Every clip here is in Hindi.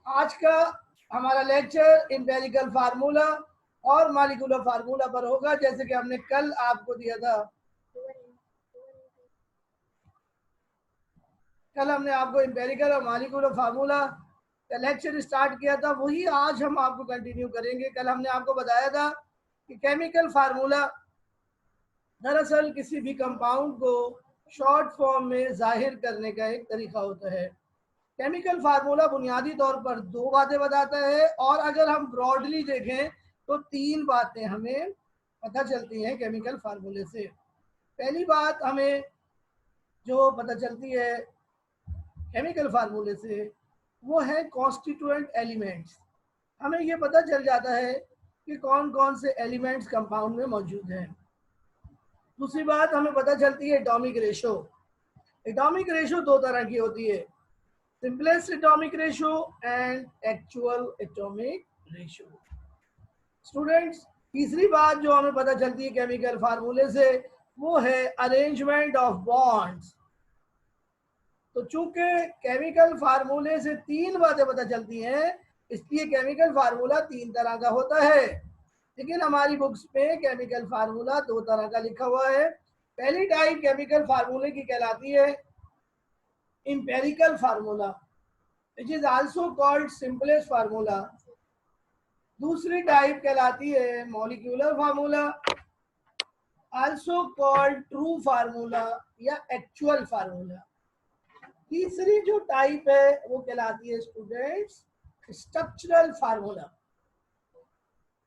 आज का हमारा लेक्चर एम्पिरिकल फार्मूला और मॉलिक्यूलर फार्मूला पर होगा, जैसे कि हमने कल आपको दिया था। कल हमने आपको एम्पिरिकल और मॉलिक्यूलर फार्मूला का लेक्चर स्टार्ट किया था, वही आज हम आपको कंटिन्यू करेंगे। कल हमने आपको बताया था कि केमिकल फार्मूला दरअसल किसी भी कंपाउंड को शॉर्ट फॉर्म में जाहिर करने का एक तरीका होता है। केमिकल फार्मूला बुनियादी तौर पर दो बातें बताता है, और अगर हम ब्रॉडली देखें तो तीन बातें हमें पता चलती हैं केमिकल फार्मूले से। पहली बात हमें जो पता चलती है केमिकल फार्मूले से वो है कॉन्स्टिट्यूएंट एलिमेंट्स। हमें ये पता चल जाता है कि कौन कौन से एलिमेंट्स कंपाउंड में मौजूद हैं। दूसरी बात हमें पता चलती है एटॉमिक रेशो। एटॉमिक रेशो दो तरह की होती है, simplest atomic ratio and actual atomic ratio। Students, तीसरी बात जो हमें पता चलती है केमिकल फार्मूले से वो है अरेंजमेंट ऑफ बॉन्ड्स। तो चूंकि केमिकल फार्मूले से तीन बातें पता चलती हैं, इसलिए केमिकल फार्मूला तीन तरह का होता है। लेकिन हमारी बुक्स में केमिकल फार्मूला दो तरह का लिखा हुआ है। पहली टाइप केमिकल फार्मूले की कहलाती है empirical formula, which is also called simplest formula. दूसरी टाइप कहलाती है molecular formula, also called true formula या एक्चुअल फार्मूला। तीसरी जो टाइप है वो कहलाती है students structural formula,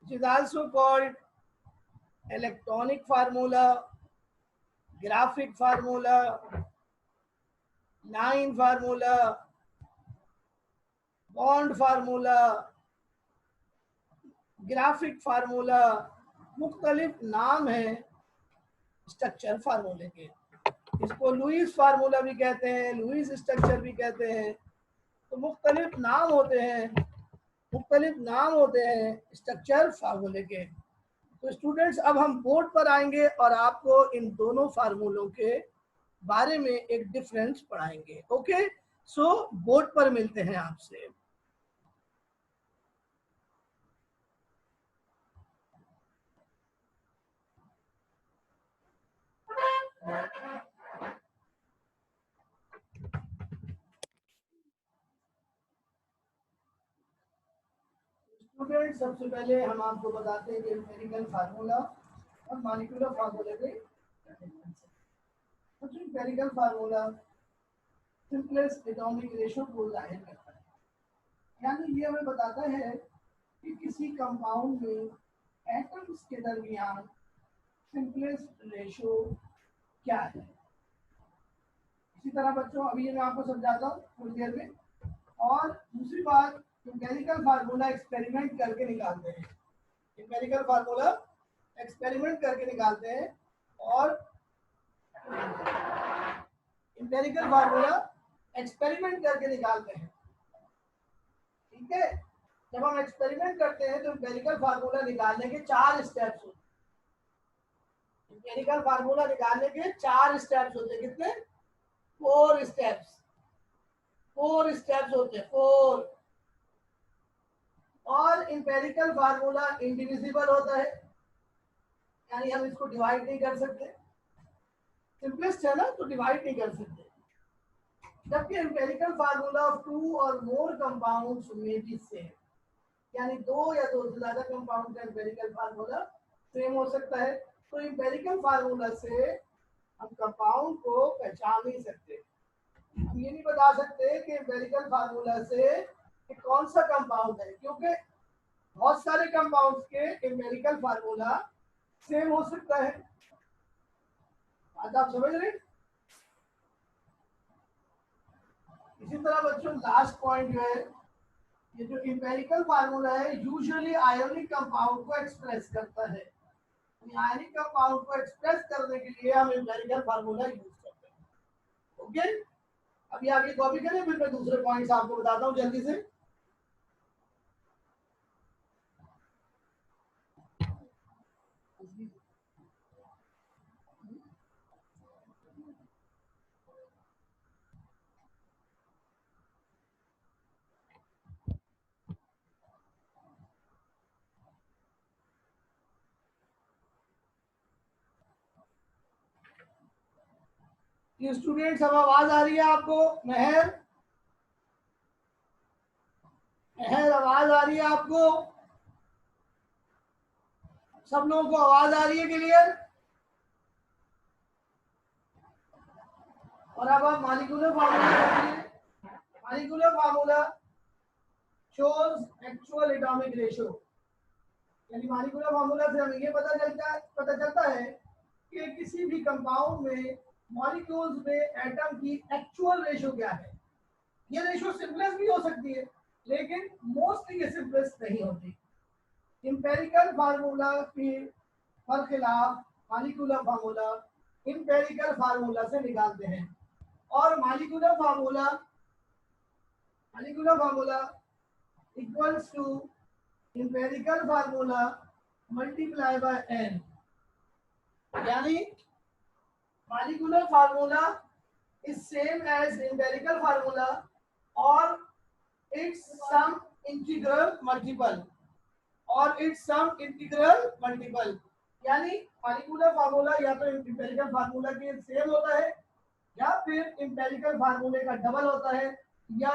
which is also called electronic formula, graphic formula, line formula, bond formula, graphic formula. मुख्तलिफ नाम है स्ट्रक्चर फार्मूले के। इसको लुईस फार्मूला भी कहते हैं, लुईस स्ट्रक्चर भी कहते हैं। तो मुख्तलिफ नाम होते हैं, मुख्तलिफ नाम होते हैं स्ट्रक्चर फार्मूले के। तो स्टूडेंट्स, अब हम बोर्ड पर आएंगे और आपको इन दोनों फार्मूलों के बारे में एक डिफरेंस पढ़ाएंगे। ओके, सो बोर्ड पर मिलते हैं आपसे। स्टूडेंट, सबसे पहले हम आपको बताते हैं कि एम्पिरिकल फार्मूला और मॉलिक्यूलर फार्मूले में क्या डिफरेंस है। तो empirical formula simplest atomic ratio को जाहिर करता है, यानी ये हमें बताता है कि किसी कंपाउंड में एटम्स के दरमियान सिंपलेस्ट रेशो क्या है। इसी तरह बच्चों, अभी ये मैं आपको समझाता हूँ थोड़ी देर में। और दूसरी बात, एम्पिरिकल फार्मूला एक्सपेरिमेंट करके निकालते हैं। एम्पिरिकल फार्मूला एक्सपेरिमेंट करके निकालते हैं, और एम्पिरिकल फार्मूला एक्सपेरिमेंट करके निकालते हैं। ठीक है, जब हम एक्सपेरिमेंट करते हैं तो एम्पिरिकल फार्मूला निकालने के चार स्टेप्स होते हैं। एम्पिरिकल फार्मूला निकालने के चार स्टेप्स होते हैं। कितने? Four steps. फोर स्टेप्स होते हैं, फोर। और एम्पिरिकल फार्मूला इंडिविजिबल होता है, यानी हम इसको डिवाइड नहीं कर सकते। सिंपलेस्ट है ना, तो डिवाइड नहीं कर सकते। जबकि एम्पिरिकल फार्मूला ऑफ टू और मोर कंपाउंड्स में बी सेम, यानी दो या दो से ज्यादा कंपाउंड का एम्पिरिकल फार्मूला सेम हो सकता है। तो एम्पिरिकल फार्मूला से हम कंपाउंड को पहचान नहीं सकते। हम ये नहीं बता सकते कि एम्पिरिकल फार्मूला से कि कौन सा कंपाउंड है, क्योंकि बहुत सारे कंपाउंड्स के एम्पिरिकल फार्मूला सेम हो सकता है। आज आप समझ रहे हैं। इसी तरह बच्चों, लास्ट पॉइंट जो है, ये जो एम्पिरिकल फार्मूला है यूजुअली आयोनिक कंपाउंड को एक्सप्रेस करता है। आयोनिक कंपाउंड को एक्सप्रेस करने के लिए हम एम्पिरिकल फार्मूला यूज करते हैं। ओके, अभी आगे कॉपी करें, फिर मैं दूसरे पॉइंट्स आपको बताता हूँ जल्दी से। ये स्टूडेंट्स, अब आवाज आ रही है आपको? महर, महर आवाज आ रही है आपको? सब लोगों को आवाज आ रही है क्लियर? और अब आप मालिकुलर फार्मूला देखिए। Molecular formula shows actual atomic ratio, यानी मालिकुलर फार्मूला से हमें ये पता चलता है कि किसी भी कंपाउंड में मॉलिक्यूल्स में एटम की एक्चुअल रेशियो क्या है। ये रेशियो सिंपलेस्ट भी हो सकती है, लेकिन मोस्टली ये सिंपलेस्ट नहीं होती। इंपेरिकल फार्मूला के बरखिलाफ मालिकुलर फार्मूला इंपेरिकल फार्मूला से निकालते हैं, और molecular formula equals to empirical formula multiply by n, यानी molecular formula is same as empirical formula और इट्स सम इंटीग्रल मल्टीपल, यानी मालिकुलर फार्मूला या तो इंपेरिकल फार्मूला के सेम होता है, या फिर इंपेरिकल फार्मूले का डबल होता है, या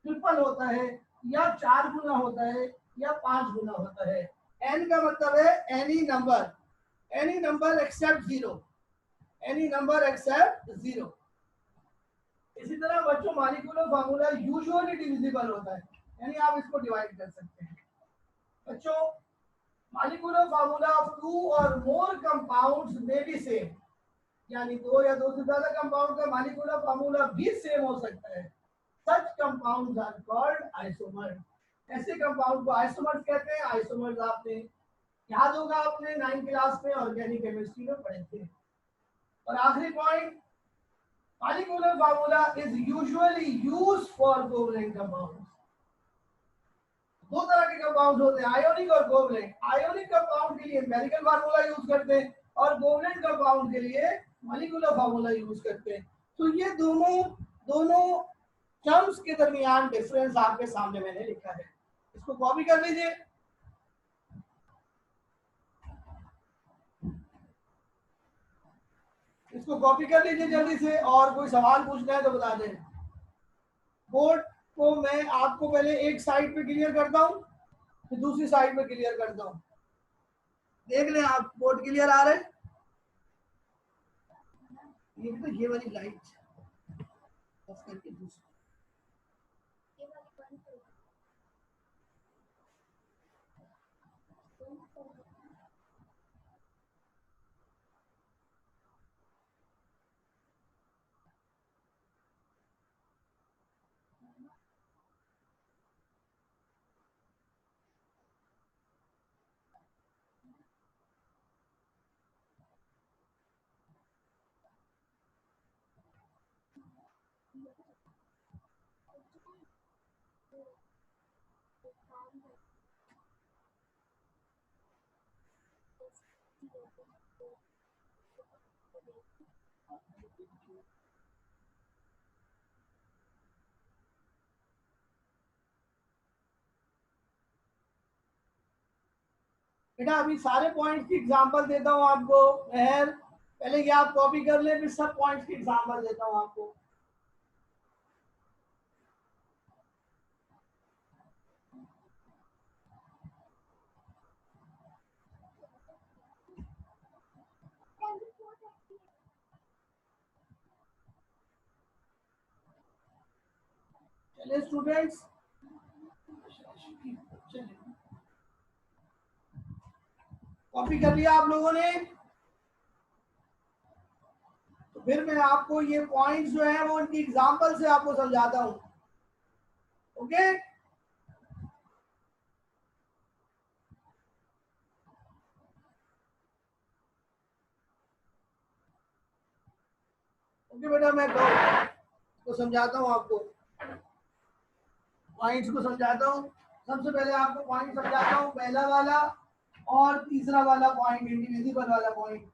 ट्रिपल होता है, या 4 गुना होता है, या 5 गुना होता है। n का मतलब है एनी नंबर एक्सेप्ट जीरो। इसी तरह बच्चों मालिकुलर फार्मूला यूजुअली डिविजिबल होता है, यानी आप इसको डिवाइड कर सकते हैं। बच्चों मालिकुलर फार्मूला ऑफ 2 और मोर कंपाउंड्स में भी सेम, यानी 2 या 2 से ज्यादा कंपाउंड का मालिकुलर फार्मूला भी सेम हो सकता है। सच कंपाउंड्स आर कॉल्ड आइसोमर। ऐसे कंपाउंड को आइसोमर्स कहते हैं। आइसोमर्स आपने याद होगा, आपने 9th क्लास में ऑर्गेनिक केमिस्ट्री में पढ़े थे। और आखिरी point, molecular formula is usually used for covalent compounds. 2 तरह के कंपाउंड होते हैं, आयोनिक और कोवलेंट। आयोनिक कंपाउंड के लिए एम्पिरिकल फार्मूला यूज करते हैं, और कोवलेंट कंपाउंड के लिए मॉलिक्यूलर फार्मूला यूज करते हैं। तो ये दोनों टर्म्स के दरमियान डिफरेंस आपके सामने मैंने लिखा है, इसको कॉपी कर लीजिए। इसको कॉपी कर लीजिए जल्दी से, और कोई सवाल पूछना है तो बता दें। बोर्ड को मैं आपको पहले एक साइड पे क्लियर करता हूँ, फिर दूसरी साइड पे क्लियर करता हूँ। देख लें आप, बोर्ड क्लियर आ रहे हैं? ये तो ये वाली लाइट ऑफ करके दूसरी। बेटा अभी सारे पॉइंट्स की एग्जांपल देता हूँ आपको। महर, पहले ये आप कॉपी कर ले, फिर सब पॉइंट्स की एग्जांपल देता हूँ आपको। चलिए स्टूडेंट्स, कॉपी कर लिया आप लोगों ने? तो फिर मैं आपको ये पॉइंट्स जो है वो उनकी एग्जांपल से आपको समझाता हूँ। ओके, ओके बेटा, मैं तो समझाता हूँ आपको, पॉइंट्स को समझाता हूँ। सबसे पहले आपको पॉइंट समझाता हूँ, पहला वाला और तीसरा वाला पॉइंट, इंडिविजिबल वाला पॉइंट।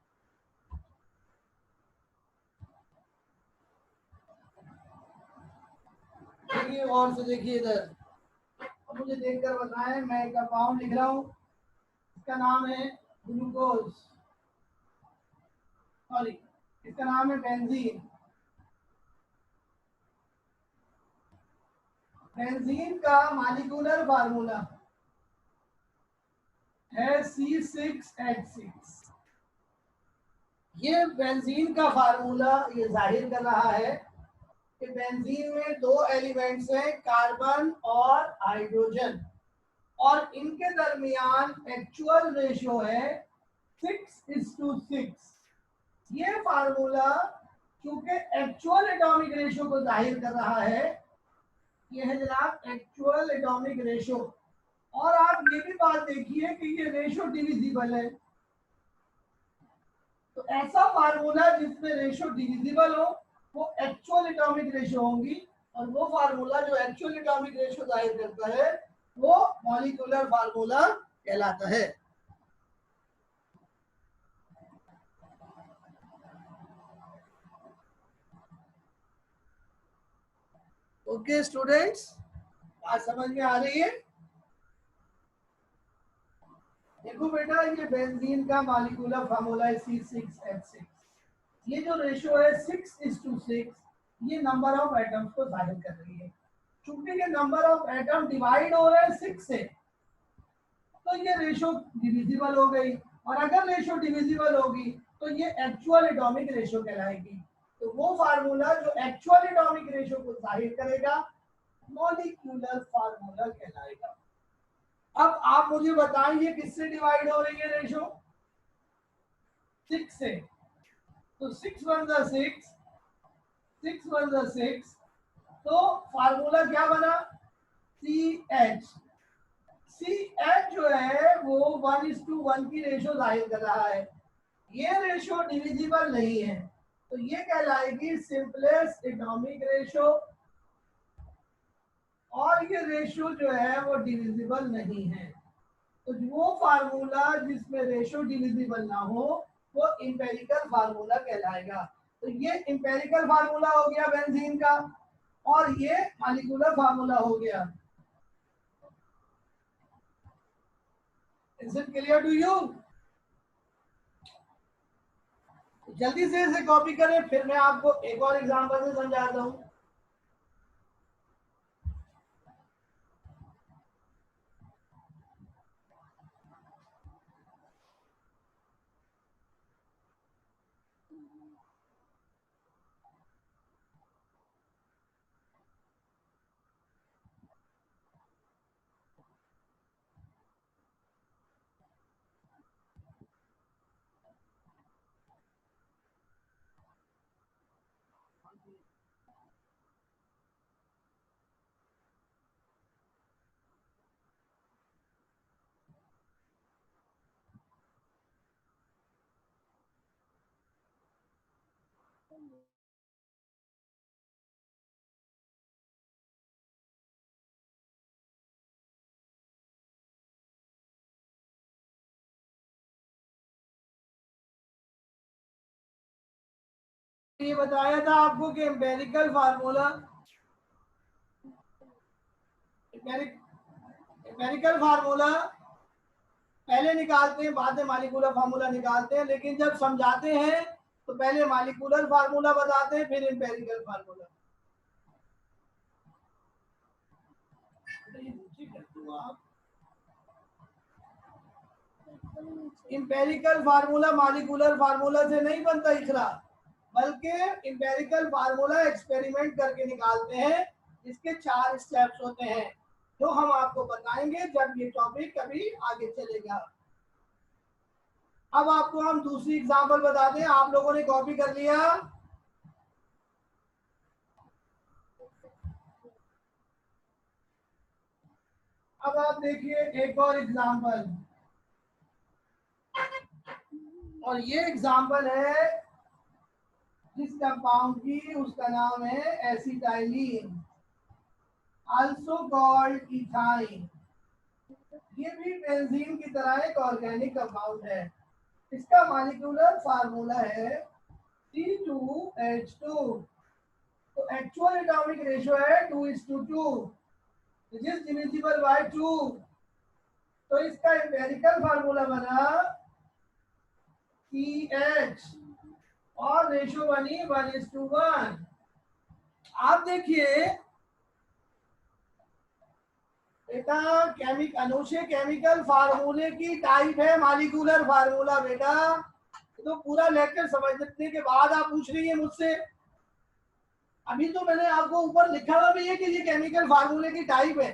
देखिए और से देखिए इधर, अब मुझे देखकर बताएं। मैं एक कंपाउंड लिख रहा हूँ, इसका नाम है ग्लूकोज, सॉरी इसका नाम है बेंजीन। बेंजीन का मालिकुलर फार्मूला है C6H6। ये बेंजीन का फार्मूला ये जाहिर कर रहा है कि बेंजीन में दो एलिमेंट्स हैं, कार्बन और हाइड्रोजन, और इनके दरमियान एक्चुअल रेशियो है 6:6। ये फार्मूला क्योंकि एक्चुअल एटॉमिक रेशियो को जाहिर कर रहा है, ये है जनाब एक्चुअल एटॉमिक रेशियो। और आप ये भी बात देखिए कि ये रेशियो डिविजिबल है। तो ऐसा फार्मूला जिसमें रेशियो डिविजिबल हो वो एक्चुअल एटॉमिक रेशियो होंगी, और वो फार्मूला जो एक्चुअल एटॉमिक रेशियो जाहिर करता है वो मॉलिक्यूलर फार्मूला कहलाता है। ओके स्टूडेंट्स, बात समझ में आ रही है? देखो बेटा, ये बेंजीन का मॉलिक्यूलर फार्मूला है C6H6। ये जो रेशियो है 6:6, ये नंबर ऑफ एटम्स को जाहिर कर रही है। चूंकि ये नंबर ऑफ एटम डिवाइड हो रहे हैं 6 से, तो ये रेशियो डिविजिबल हो गई, और अगर रेशियो डिविजिबल होगी तो ये एक्चुअल एटॉमिक रेशियो कहलाएगी। तो वो फार्मूला जो एक्चुअल एटॉमिक रेशियो को जाहिर करेगा मॉलिक्यूलर फार्मूला कहलाएगा। अब आप मुझे बताएं ये किससे डिवाइड हो रही है रेशियो? 6 से। तो 6 वन जा 6, 6 वन जा 6, तो फार्मूला क्या बना? CH। CH जो है वो 1:1 की रेशियो जाहिर कर रहा है। ये रेशियो डिविजिबल नहीं है, तो ये कहलाएगी सिंपलेस्ट एटॉमिक रेशियो, और ये रेशियो जो है वो डिविजिबल नहीं है। तो वो फार्मूला जिसमें रेशियो डिविजिबल ना हो वो इंपेरिकल फार्मूला कहलाएगा। तो ये इंपेरिकल फार्मूला हो गया बेंजीन का, और ये मॉलिक्यूलर फार्मूला हो गया। Is it clear to you? जल्दी से इसे कॉपी करें, फिर मैं आपको एक और एग्जांपल से समझाता हूँ। ये बताया था आपको कि एम्पेरिकल फार्मूला, एम्पेरिकल फार्मूला पहले निकालते हैं, बाद में मॉलिक्यूलर फार्मूला निकालते हैं, लेकिन जब समझाते हैं तो पहले मॉलिक्यूलर फार्मूला बताते हैं, फिर empirical formula. Empirical formula molecular formula से नहीं बनता इकरा, बल्कि इंपेरिकल फार्मूला एक्सपेरिमेंट करके निकालते हैं, जिसके 4 स्टेप्स होते हैं जो हम आपको बताएंगे जब ये टॉपिक कभी आगे चलेगा। अब आपको हम दूसरी एग्जांपल बताते हैं। आप लोगों ने कॉपी कर लिया? अब आप देखिए एक और एग्जांपल, और ये एग्जांपल है जिस कंपाउंड की उसका नाम है एसिटाइलिन, आल्सो कॉल्ड इथाइन। ये भी बेंजीन की तरह एक ऑर्गेनिक कंपाउंड है। इसका मॉलिक्यूलर फार्मूला है C2H2। तो एक्चुअल एटॉमिक रेशियो है 2:2, विच इज डिविजिबल बाय 2। तो इसका एम्पेरिकल फार्मूला बना CH, और रेशियो बनी 1:1। आप देखिए बेटा अनुशे केमिकल फार्मूले की टाइप है मालिकुलर फार्मूला। बेटा तो पूरा लेक्चर समझने के बाद आप पूछ रही है मुझसे। अभी तो मैंने आपको ऊपर लिखा हुआ भी है कि ये केमिकल फार्मूले की टाइप है।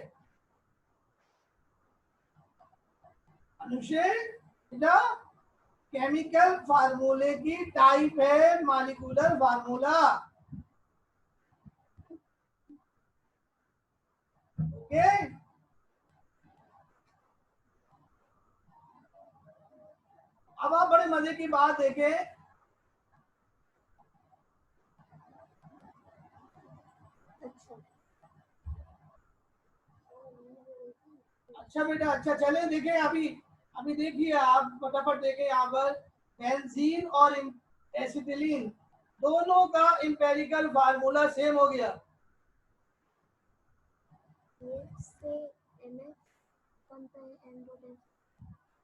अनुशे बेटा केमिकल फार्मूले की टाइप है मालिकुलर फार्मूला। ओके, अब आप बड़े मजे की बात देखें। अच्छा बेटा, अच्छा चले देखें। अभी अभी देखिए आप फटाफट देखें यहाँ पर बेंजीन और एसिटिलीन दोनों का इंपेरिकल फार्मूला सेम हो गया।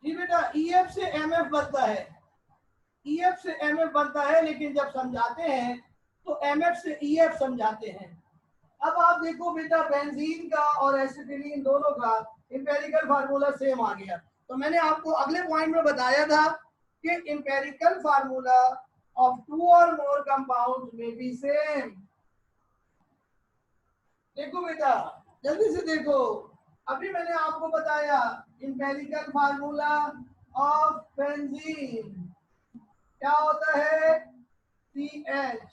जी बेटा, EF से MF बनता है। EF से MF बनता है, लेकिन जब समझाते हैं तो MF से EF समझाते हैं। अब आप देखो बेटा, बेंजीन का और एसिटिलीन दोनों का इंपेरिकल फार्मूला सेम आ गया। तो मैंने आपको अगले पॉइंट में बताया था कि इंपेरिकल फार्मूला ऑफ 2 और मोर कंपाउंड्स में बी सेम। देखो बेटा, जल्दी से देखो। अभी मैंने आपको बताया इंपेरिकल फार्मूला ऑफ बेंजीन क्या होता है, CH,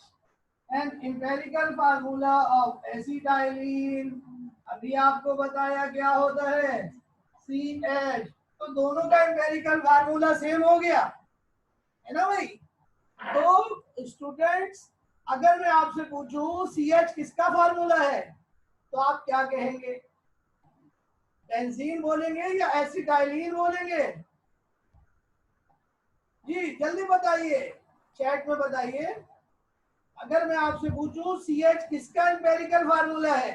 and empirical formula of acetylene अभी आपको बताया क्या होता है, CH। तो दोनों का इंपेरिकल फार्मूला सेम हो गया है ना भाई। तो स्टूडेंट्स, अगर मैं आपसे पूछूं CH किसका फार्मूला है तो आप क्या कहेंगे, बेंजीन बोलेंगे या एसिटाइलिन बोलेंगे? जी जल्दी बताइए, चैट में बताइए। अगर मैं आपसे पूछूं CH किसका इंपेरिकल फार्मूला है,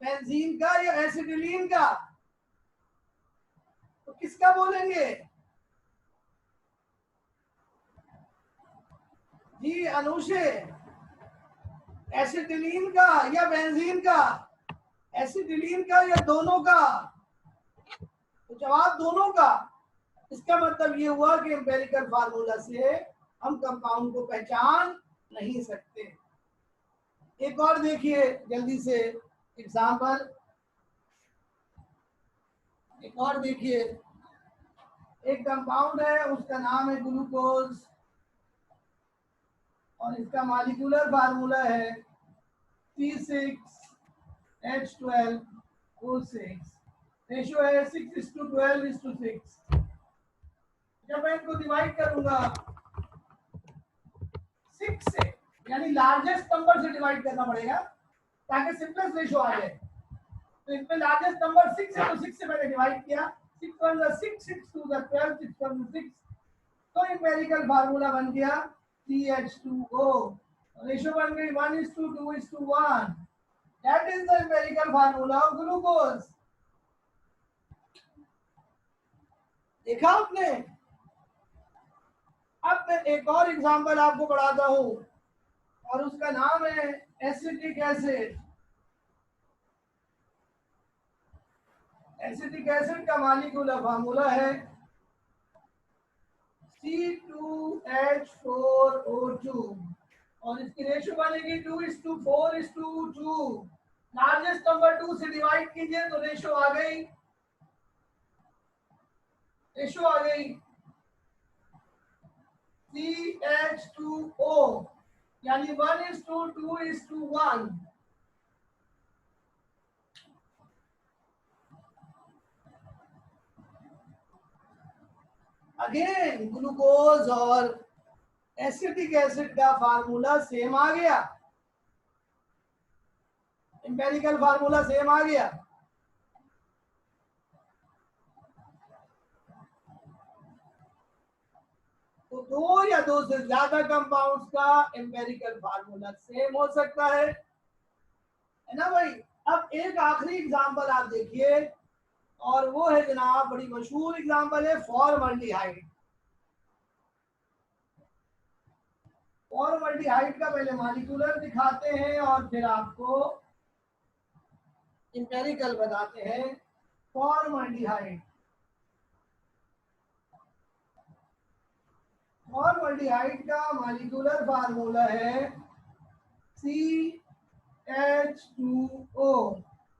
बेंजीन का या एसिटिलीन का, तो किसका बोलेंगे? जी अनुशे, एसिटिलीन का या बेंजीन का, एसिटिलीन का या दोनों का? तो जवाब दोनों का। इसका मतलब ये हुआ कि एम्पेरिकल फार्मूला से हम कंपाउंड को पहचान नहीं सकते। एक और देखिए जल्दी से एग्जाम्पल, एक और देखिए। एक कंपाउंड है, उसका नाम है ग्लूकोज और इसका मॉलिक्यूलर फार्मूला है C6H12O6। रेशियो है 6:12:6। जब मैं इनको डिवाइड करूंगा 6 से, यानी लार्जेस्ट नंबर से डिवाइड करना पड़ेगा ताकि सिंपलेस्ट रेशियो आ जाए। तो इसमें लार्जेस्ट नंबर 6 है, तो 6 से मैंने डिवाइड किया। 6 1 6, 6 2 12, 6 1 6। तो इंपेरिकल फार्मूला बन गया CH2O। रेशियो बन गई 1:2:1। That is the empirical formula of glucose. देखा आपने? अब मैं एक और एग्जांपल आपको पढ़ाता हूं और उसका नाम है एसिटिक एसिड। एसिटिक एसिड का मॉलिक्यूलर फार्मूला है C2H4O2 और इसकी रेशियो बनेगी 2:4:2। लार्जेस्ट नंबर 2 से डिवाइड कीजिए तो रेशियो आ गई, रेशियो आ गई CH2O, यानी 1:2:1। अगेन ग्लूकोज और एसिटिक एसिड का फार्मूला सेम आ गया, इंपेरिकल फार्मूला सेम आ गया। तो दो या दो से ज्यादा कंपाउंड्स का इंपेरिकल फार्मूला सेम हो सकता है ना भाई। अब एक आखिरी एग्जांपल आप देखिए और वो है जनाब बड़ी मशहूर एग्जांपल है फॉर्मल्डिहाइड। फॉर्मल्डिहाइड का पहले मॉलिक्यूलर दिखाते हैं और फिर आपको इंपेरिकल बताते हैं फॉर्मल्डिहाइड। फॉर्मल्डिहाइड का मॉलिक्यूलर फार्मूला है CH2O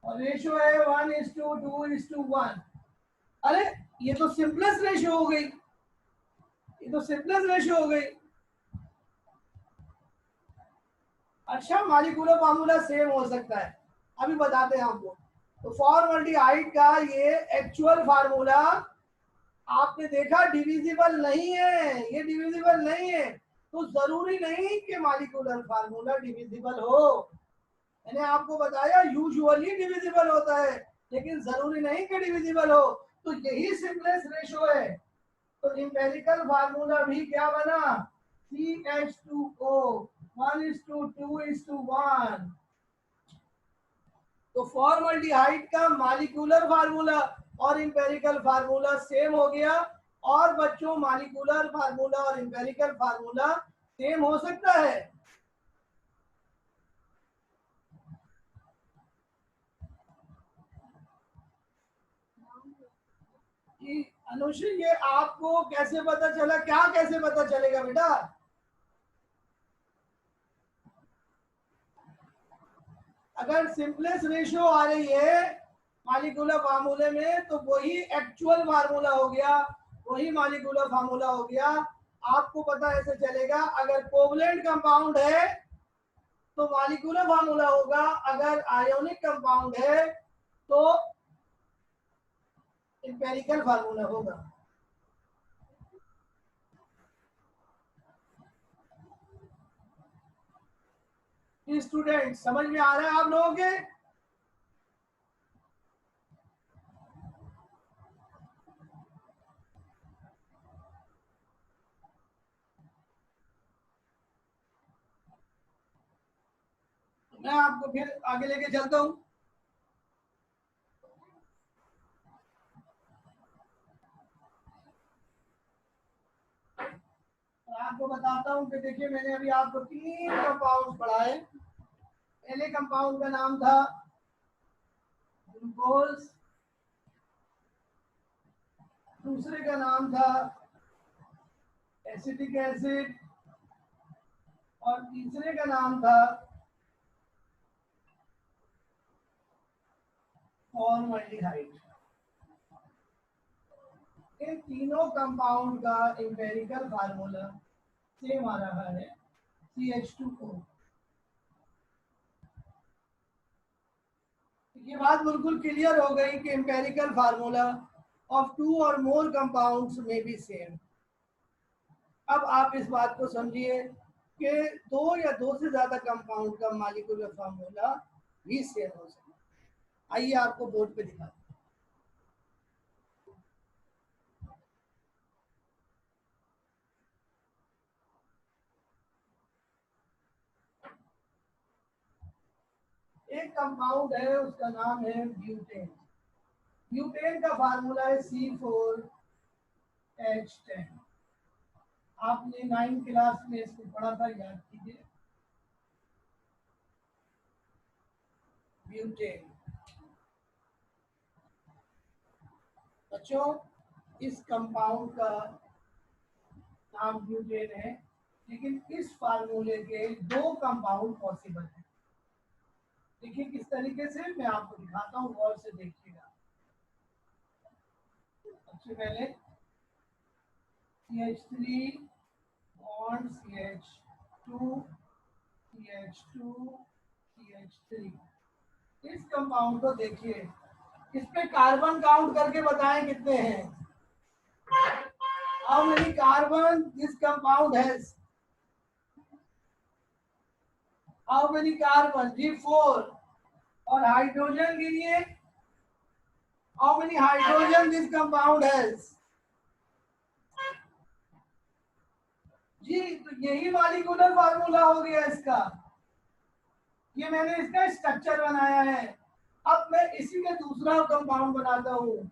और रेशियो है 1:2:1। अरे ये तो सिंपलेस्ट रेशियो हो गई, ये तो सिंपलेस्ट रेशियो हो गई। अच्छा मॉलिक्यूलर फार्मूला सेम हो सकता है, अभी बताते हैं आपको। तो फॉर्मल्डिहाइड का ये एक्चुअल फार्मूला आपने देखा डिविजिबल नहीं है, ये डिविजिबल नहीं है। तो जरूरी नहीं कि मॉलिक्यूलर फार्मूला डिविजिबल हो। मैंने आपको बताया यूजुअली डिविजिबल होता है, लेकिन जरूरी नहीं कि डिविजिबल हो। तो यही सिंपलेस्ट रेशियो है। तो इंपेरिकल फार्मूला भी क्या बना, CH2O 1:2:1। तो फॉर्मल्डिहाइड का मॉलिक्यूलर फार्मूला और इंपेरिकल फार्मूला सेम हो गया। और बच्चों मॉलिक्यूलर फार्मूला और इंपेरिकल फार्मूला सेम हो सकता है। कि अनुश्री ये आपको कैसे पता चला, क्या कैसे पता चलेगा बेटा? अगर सिंपलेस्ट रेशियो आ रही है मॉलिक्यूलर फार्मूले में तो वही एक्चुअल फार्मूला हो गया, वही मॉलिक्यूलर फार्मूला हो गया। आपको पता ऐसे चलेगा अगर कोवलेंट कंपाउंड है तो मॉलिक्यूलर फार्मूला होगा, अगर आयोनिक कंपाउंड है तो इंपेरिकल फार्मूला होगा। स्टूडेंट समझ में आ रहा है आप लोगों के? मैं आपको फिर आगे लेके चलता हूं। आपको बताता हूं कि देखिए मैंने अभी आपको 3 कंपाउंड पढ़ाए। पहले कंपाउंड का नाम था ग्लूकोज, दूसरे का नाम था एसिटिक एसिड और तीसरे का नाम था फॉर्मल्डिहाइड। इन तीनों कंपाउंड का एम्पिरिकल फार्मूला सेम आ रहा है CH2O। ये बात बिल्कुल क्लियर हो गई कि एम्पिरिकल फार्मूला ऑफ 2 और मोर कंपाउंड्स में भी सेम। अब आप इस बात को समझिए कि 2 या 2 से ज्यादा कंपाउंड का मॉलिक्यूलर फार्मूला भी सेम हो सकता है। आइए आपको बोर्ड पे दिखाते हैं। एक कंपाउंड है उसका नाम है ब्यूटेन। ब्यूटेन का फार्मूला है C4H10। आपने 9th क्लास में इसको पढ़ा था, याद कीजिए। ब्यूटेन बच्चों इस कंपाउंड का नाम ब्यूटेन है, लेकिन इस फार्मूले के 2 कंपाउंड पॉसिबल है। देखिए किस तरीके से, मैं आपको दिखाता हूँ, गौर से देखिएगा। सबसे पहले CH3 bond CH2 CH2 CH3। इस कंपाउंड को देखिए, इस पे कार्बन काउंट करके बताएं कितने हैं। How many carbon this compound has? How many carbon? जी 4। और हाइड्रोजन गिनिए, how many hydrogen this compound has? जी तो यही मॉलिक्यूलर फार्मूला हो गया इसका। ये मैंने इसका स्ट्रक्चर बनाया है। अब मैं इसी का दूसरा कंपाउंड बनाता हूँ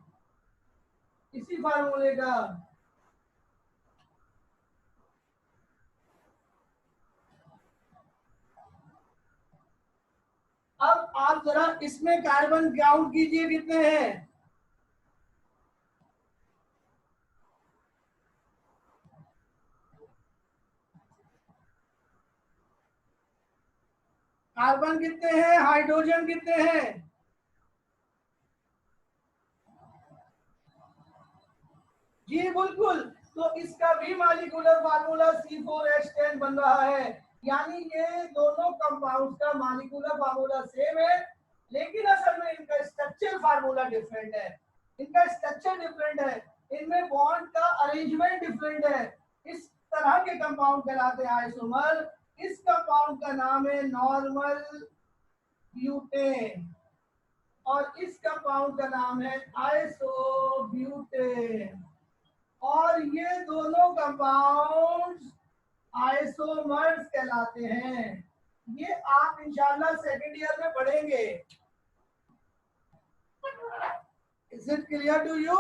इसी फार्मूले का। अब आप जरा इसमें कार्बन काउंट कीजिए कितने हैं। कार्बन कितने हैं, हाइड्रोजन कितने हैं? जी बिल्कुल। तो इसका भी मॉलिक्यूलर फार्मूला C4H10 बन रहा है। यानी ये दोनों कंपाउंड्स का मॉलिक्यूलर फार्मूला सेम है, लेकिन असल में इनका स्ट्रक्चर फार्मूला डिफरेंट है। इनका स्ट्रक्चर डिफरेंट है, इनमें बॉन्ड का अरेंजमेंट डिफरेंट है। इस तरह के कंपाउंड कहलाते हैं आइसोमर। इस कंपाउंड का नाम है नॉर्मल ब्यूटेन और इस कंपाउंड का नाम है आइसोब्यूटेन। और ये दोनों कंपाउंड्स आइसोमर्स कहलाते हैं। ये आप इंशाल्लाह सेकेंड ईयर में पढ़ेंगे। Is it clear to you?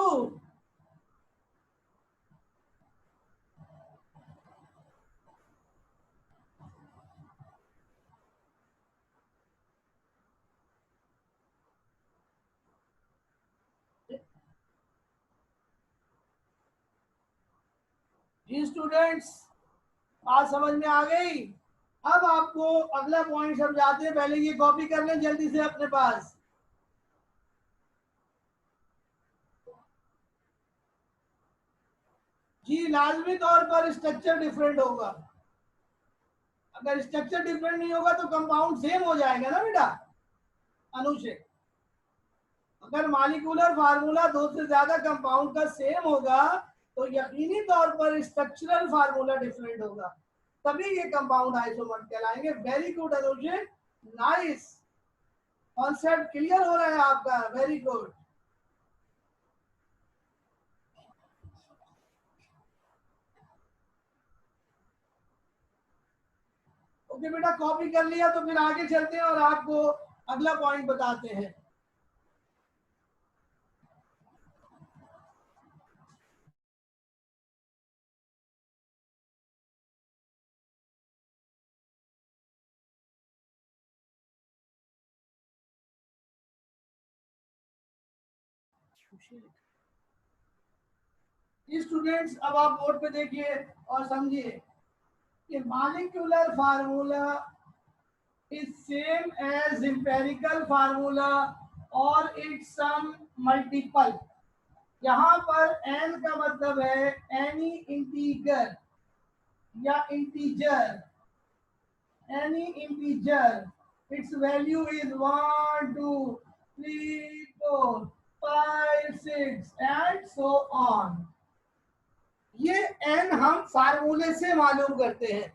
जी स्टूडेंट्स, बात समझ में आ गई? अब आपको अगला पॉइंट समझाते हैं, पहले ये कॉपी कर लें जल्दी से अपने पास। जी लाजमी तौर पर स्ट्रक्चर डिफरेंट होगा। अगर स्ट्रक्चर डिफरेंट नहीं होगा तो कंपाउंड सेम हो जाएगा ना बेटा अनुशे। अगर मॉलिक्यूलर फार्मूला दो से ज्यादा कंपाउंड का सेम होगा तो यकीनी तौर पर स्ट्रक्चरल फार्मूला डिफरेंट होगा, तभी ये कंपाउंड आइसोमर कहलाएंगे। वेरी गुड अनुजे, नाइस। कॉन्सेप्ट क्लियर हो रहा है आपका, वेरी गुड। ओके बेटा, कॉपी कर लिया तो फिर आगे चलते हैं और आपको अगला पॉइंट बताते हैं। स्टूडेंट्स अब आप बोर्ड पे देखिए और समझिए कि molecular formula is same as empirical formula or its some multiple। यहाँ पर n का मतलब है any integer या integer, any integer, its value is 1 2 3 4 5 6 and so on। ये n हम फार्मूले से मालूम करते हैं।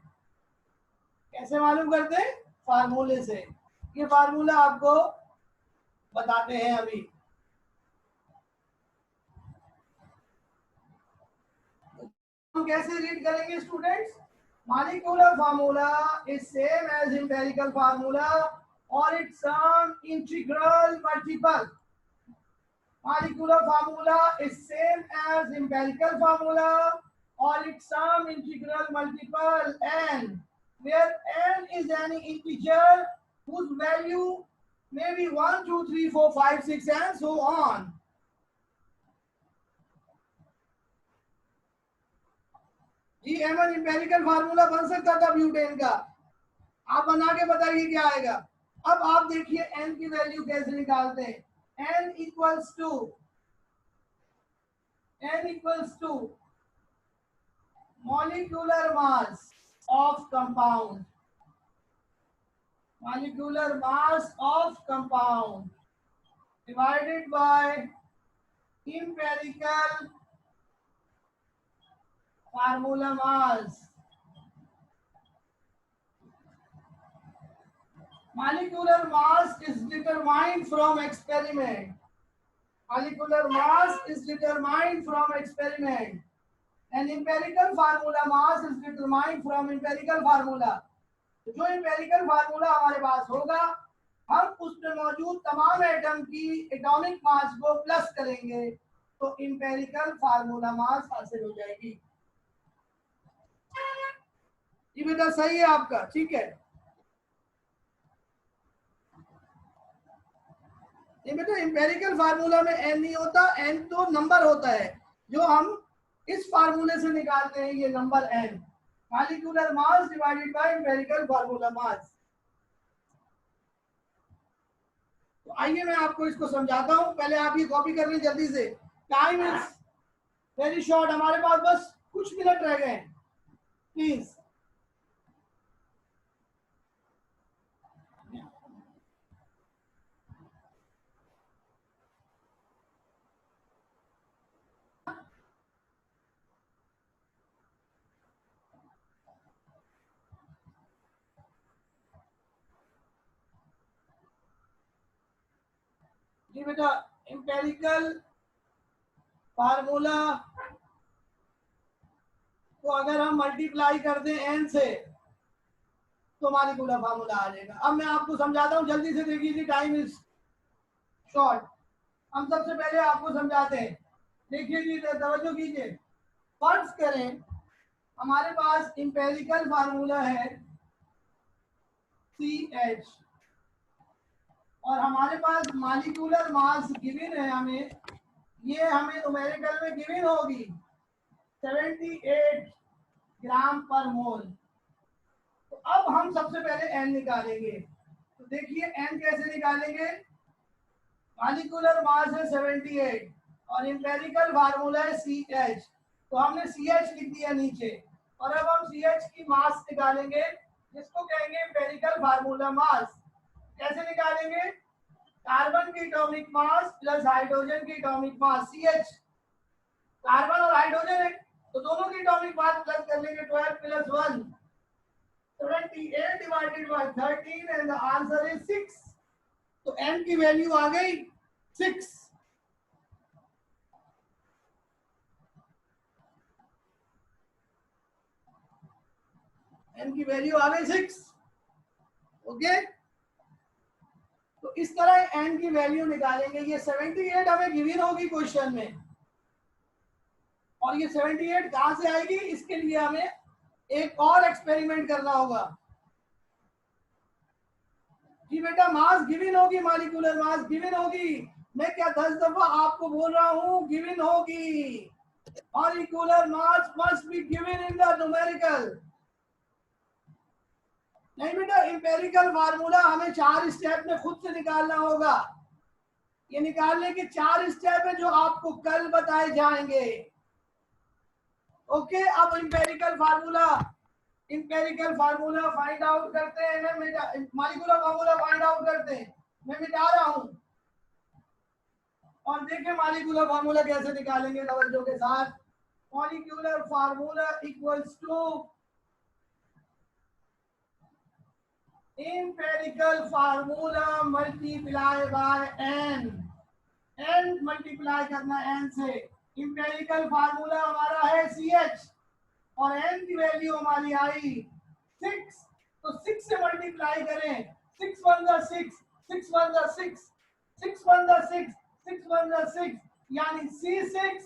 कैसे मालूम करते हैं? फार्मूले से। ये फार्मूला आपको बताते हैं अभी। हम कैसे रीड करेंगे students? Molecular formula is same as empirical formula और it's some integral multiple. Molecular formula is same as empirical formula और it's some integral multiple n, where n is any integer whose value may be 1 2 3 4 5 6 and so on। जी एमन इंपेरिकल फार्मूला बन सकता था ब्यूटेन का, आप बना के बताइए क्या आएगा। अब आप देखिए n की वैल्यू कैसे निकालते हैं। n equals to molecular mass of compound, molecular mass of compound divided by empirical formula mass। molecular mass is determined from experiment। molecular mass is determined from experiment and empirical formula mass is determined from empirical formula। जो empirical formula हमारे पास होगा हम उसमें मौजूद तमाम एटम की एटॉमिक मास को प्लस करेंगे तो empirical formula mass हासिल हो जाएगी। ये बेटा सही है आपका, ठीक है। ये बेटा इंपेरिकल फार्मूला में एन नहीं होता, एन तो नंबर होता है जो हम इस फार्मूले से निकालते हैं, ये number n, molecular mass divided by empirical formula mass. तो आइए मैं आपको इसको समझाता हूं, पहले आप ये कॉपी कर लें जल्दी से, टाइम इज वेरी शॉर्ट, हमारे पास बस कुछ मिनट रह गए हैं, प्लीज। जी बेटा, इंपेरिकल फार्मूला को अगर हम मल्टीप्लाई कर दें एन से तो मॉलिक्यूलर फार्मूला आ जाएगा। अब मैं आपको समझाता हूँ, जल्दी से देखिए, टाइम इज शॉर्ट। हम सबसे पहले आपको समझाते हैं, देखिए जी, तवज्जो कीजिए। फर्ज करें हमारे पास इंपेरिकल फार्मूला है CH और हमारे पास मॉलिक्यूलर मास गिवन है हमें, ये हमें न्यूमेरिकल में गिवन होगी 78 ग्राम पर मोल। तो अब हम सबसे पहले एन निकालेंगे। तो देखिए एन कैसे निकालेंगे, मॉलिक्यूलर मास है 78 और इंपेरिकल फार्मूला है CH, तो हमने CH लिख दिया नीचे, और अब हम CH की मास निकालेंगे जिसको कहेंगे इंपेरिकल फार्मूला मास। कैसे निकालेंगे, कार्बन की एटॉमिक मास प्लस हाइड्रोजन की एटॉमिक मास, CH कार्बन और हाइड्रोजन है तो दोनों की एटॉमिक मास प्लस कर लेंगे, 12 plus 1 78 divided by 13 and the answer is 6। तो n की वैल्यू आ गई 6। n की वैल्यू आ गई 6। ओके, तो इस तरह n की वैल्यू निकालेंगे। ये 78 हमें गिवन होगी क्वेश्चन में, और ये 78 कहां से आएगी, इसके लिए हमें एक और एक्सपेरिमेंट करना होगा। जी बेटा, मास गिवन होगी, मॉलिक्यूलर मास गिवन होगी, मैं क्या 10 दफा आपको बोल रहा हूं, गिवन होगी। Molecular mass must be given in the numerical. नहीं बेटा, इंपेरिकल फार्मूला हमें 4 स्टेप में खुद से निकालना होगा। ये निकालने के 4 स्टेप है जो आपको कल बताए जाएंगे। ओके, अब इंपेरिकल फार्मूला फाइंड आउट करते हैं। मॉलिक्यूलर फार्मूला फाइंड आउट करते हैं, मैं मिटा रहा हूं, और देखिए मॉलिक्यूलर फार्मूला कैसे निकालेंगे तवज्जो के साथ। Molecular formula equals to empirical formula multiply by n, n multiply करना n से। empirical फार्मूला हमारा है CH और n की वैल्यू हमारी आई 6, तो 6 से मल्टीप्लाई करें, 6 1 जा 6, 6 1 जा 6, 6 1 जा 6, 6 1 जा 6, यानी C6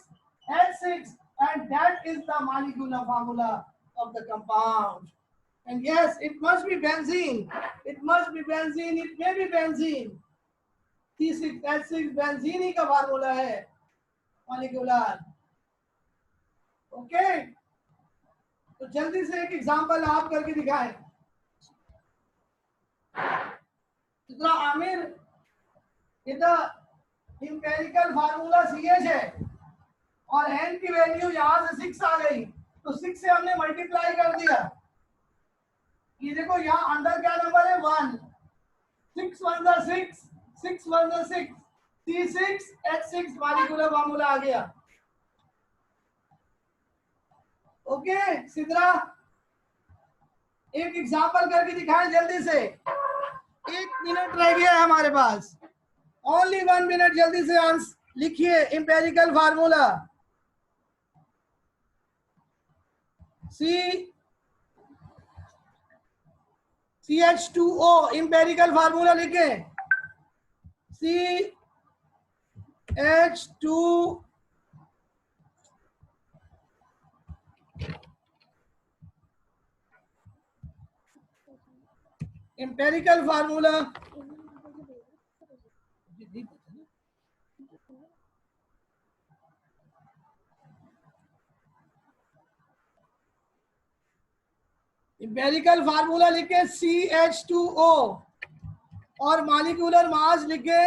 H6, and that is the molecular formula of the compound. And yes, it must be benzene. It must be benzene. It may be benzene. C6H6 benzene ही का फार्मूला है मॉलिक्यूलर। ओके, तो जल्दी से एक एग्जांपल आप करके दिखाएं। इतना आमिर, इतना इंपेरिकल फार्मूला CH है और n की वैल्यू यहां से 6 आ गई, तो 6 से हमने मल्टीप्लाई कर दिया। ये देखो यहाँ अंदर क्या नंबर है 1, 6 1 जा 6, 6 1 जा 6, C6 H6 मॉलिक्यूलर फार्मूला आ गया। ओके सिद्रा, एक एग्जांपल करके दिखाएं जल्दी से, 1 मिनट रह गया है हमारे पास, ओनली 1 मिनट, जल्दी से आंसर लिखिए। Empirical formula CH2O, empirical formula लिखे CH2 empirical formula empirical formula लिखे CH2O और मॉलिक्यूलर मास लिखे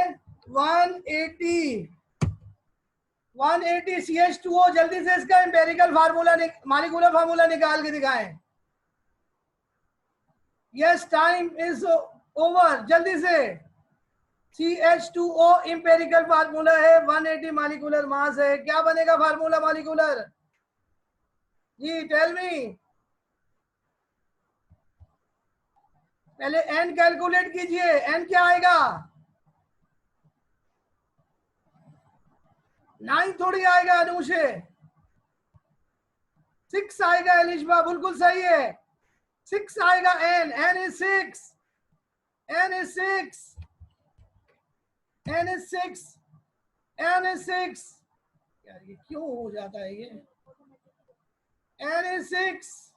180 CH2O। जल्दी से इसका एम्पेरिकल फार्मूला मॉलिक्यूलर फार्मूला निकाल के दिखाएं। यस, टाइम इज ओवर, जल्दी से। CH2O एम्पेरिकल फार्मूला है, 180 मॉलिक्यूलर मास है। क्या बनेगा फार्मूला मॉलिक्यूलर? जी टेल मी। पहले n कैलकुलेट कीजिए, n क्या आएगा? 9 थोड़ी आएगा अनुषे, 6 आएगा। एलिशबा बिल्कुल सही है, 6 आएगा। n is 6, n is 6, n is 6, n is 6। यार ये क्यों हो जाता है ये? n is 6।